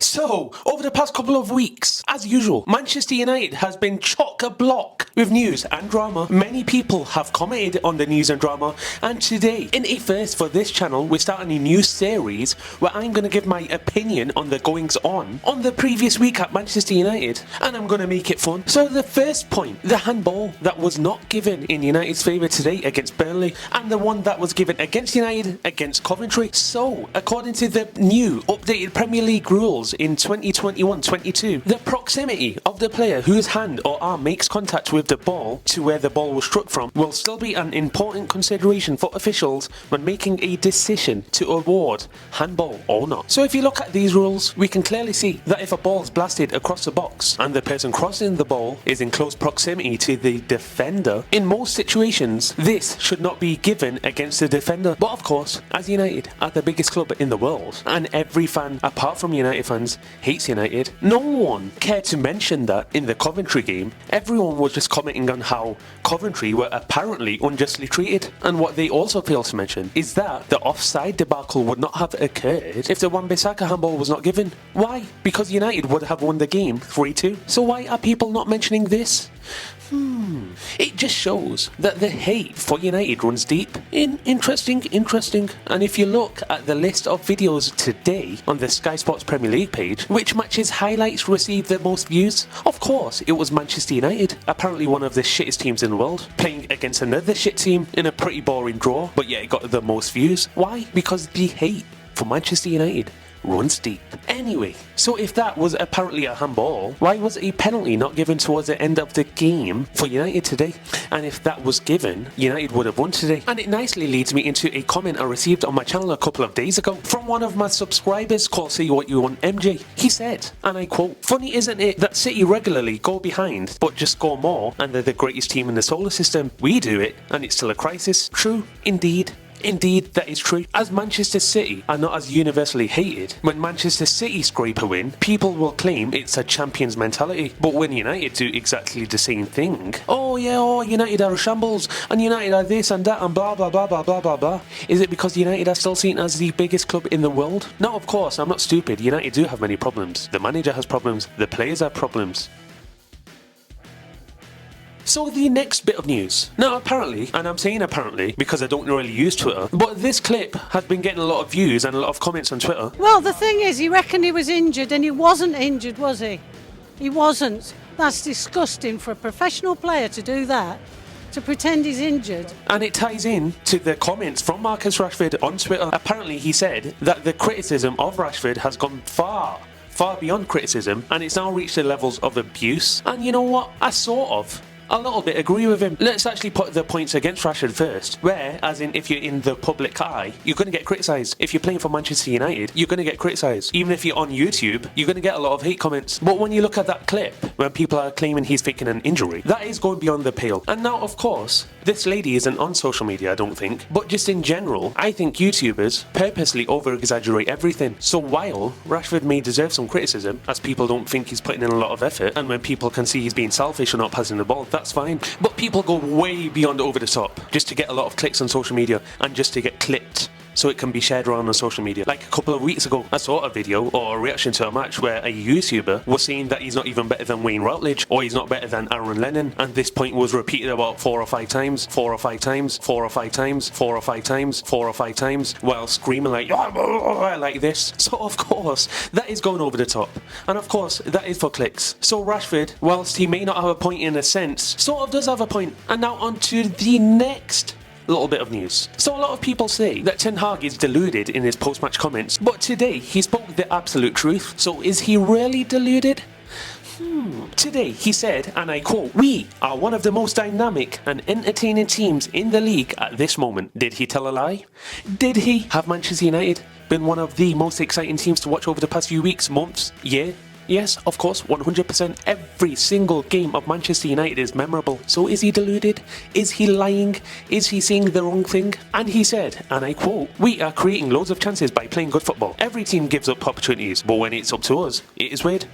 So, over the past couple of weeks, as usual, Manchester United has been chock-a-block with news and drama. Many people have commented on the news and drama, and today, in a first for this channel, we're starting a new series where I'm going to give my opinion on the goings-on on the previous week at Manchester United, and I'm going to make it fun. So the first point, the handball that was not given in United's favour today against Burnley, and the one that was given against United against Coventry. So, according to the new updated Premier League rules, in 2021-22, the proximity of the player whose hand or arm makes contact with the ball to where the ball was struck from will still be an important consideration for officials when making a decision to award handball or not. So if you look at these rules, we can clearly see that if a ball is blasted across the box and the person crossing the ball is in close proximity to the defender, in most situations this should not be given against the defender. But of course, as United are the biggest club in the world, and every fan apart from United fans hates United, no one cared to mention that in the Coventry game. Everyone was just commenting on how Coventry were apparently unjustly treated. And what they also failed to mention is that the offside debacle would not have occurred if the Wan-Bissaka handball was not given. Why? Because United would have won the game 3-2. So why are people not mentioning this? It just shows that the hate for United runs deep. Interesting. And if you look at the list of videos today on the Sky Sports Premier League page, which matches highlights received the most views? Of course, it was Manchester United, apparently one of the shittest teams in the world, playing against another shit team in a pretty boring draw, but yet it got the most views. Why? Because the hate for Manchester United runs deep. Anyway, so if that was apparently a handball, why was a penalty not given towards the end of the game for United today? And if that was given, United would have won today. And it nicely leads me into a comment I received on my channel a couple of days ago from one of my subscribers called See What You Want MJ. He said, and I quote, "Funny isn't it that City regularly go behind but just score more and they're the greatest team in the solar system? We do it and it's still a crisis." True, indeed. Indeed, that is true. As Manchester City are not as universally hated, when Manchester City scrape a win, people will claim it's a champion's mentality. But when United do exactly the same thing, United are a shambles, and United are this and that and blah blah blah blah blah blah blah. Is it because United are still seen as the biggest club in the world? No, of course, I'm not stupid. United do have many problems. The manager has problems. The players have problems. So the next bit of news. Now apparently, and I'm saying apparently because I don't really use Twitter, but this clip has been getting a lot of views and a lot of comments on Twitter. Well, the thing is, he reckoned he was injured and he wasn't injured, was he? He wasn't. That's disgusting for a professional player to do that, to pretend he's injured. And it ties in to the comments from Marcus Rashford on Twitter. Apparently he said that the criticism of Rashford has gone far beyond criticism and it's now reached the levels of abuse. And you know what? I sort of a little bit agree with him. Let's actually put the points against Rashford first, where, as in, if you're in the public eye, you're going to get criticised. If you're playing for Manchester United, you're going to get criticised. Even if you're on YouTube, you're going to get a lot of hate comments. But when you look at that clip, when people are claiming he's faking an injury, that is going beyond the pale. And now, of course, this lady isn't on social media, I don't think, but just in general, I think YouTubers purposely over-exaggerate everything. So while Rashford may deserve some criticism, as people don't think he's putting in a lot of effort, and when people can see he's being selfish or not passing the ball, that's fine. But people go way beyond over the top just to get a lot of clicks on social media and just to get clipped so it can be shared around on social media. Like a couple of weeks ago, I saw a video or a reaction to a match where a YouTuber was saying that he's not even better than Wayne Routledge or he's not better than Aaron Lennon, and this point was repeated about 4 or 5 times, while screaming like this. So of course, that is going over the top. And of course, that is for clicks. So Rashford, whilst he may not have a point in a sense, sort of does have a point. And now on to the next little bit of news. So a lot of people say that Ten Hag is deluded in his post-match comments, but today he spoke the absolute truth. So is he really deluded? Today he said, and I quote, "We are one of the most dynamic and entertaining teams in the league at this moment." Did he tell a lie? Did he? Have Manchester United been one of the most exciting teams to watch over the past few weeks, months, year? Yes, of course, 100%. Every single game of Manchester United is memorable. So is he deluded? Is he lying? Is he saying the wrong thing? And he said, and I quote, "We are creating loads of chances by playing good football. Every team gives up opportunities, but when it's up to us, it is weird."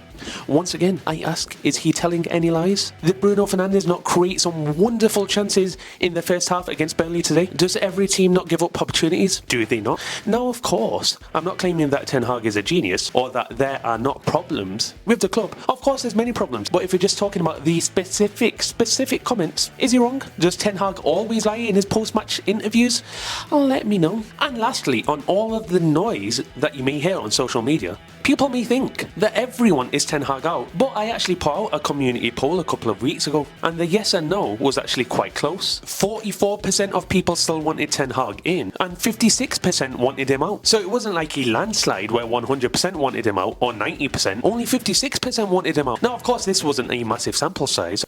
Once again, I ask, is he telling any lies? Did Bruno Fernandes not create some wonderful chances in the first half against Burnley today? Does every team not give up opportunities? Do they not? Now, of course, I'm not claiming that Ten Hag is a genius or that there are not problems with the club. Of course, there's many problems, but if we're just talking about the specific comments, is he wrong? Does Ten Hag always lie in his post-match interviews? Let me know. And lastly, on all of the noise that you may hear on social media, people may think that everyone is Ten Hag out, but I actually put out a community poll a couple of weeks ago, and the yes and no was actually quite close. 44% of people still wanted Ten Hag in, and 56% wanted him out. So it wasn't like a landslide where 100% wanted him out, or 90%, only 56% wanted him out. Now, of course, this wasn't a massive sample size.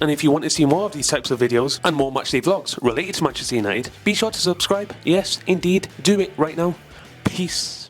And if you want to see more of these types of videos and more matchday vlogs related to Manchester United, be sure to subscribe. Yes, indeed, do it right now. Peace.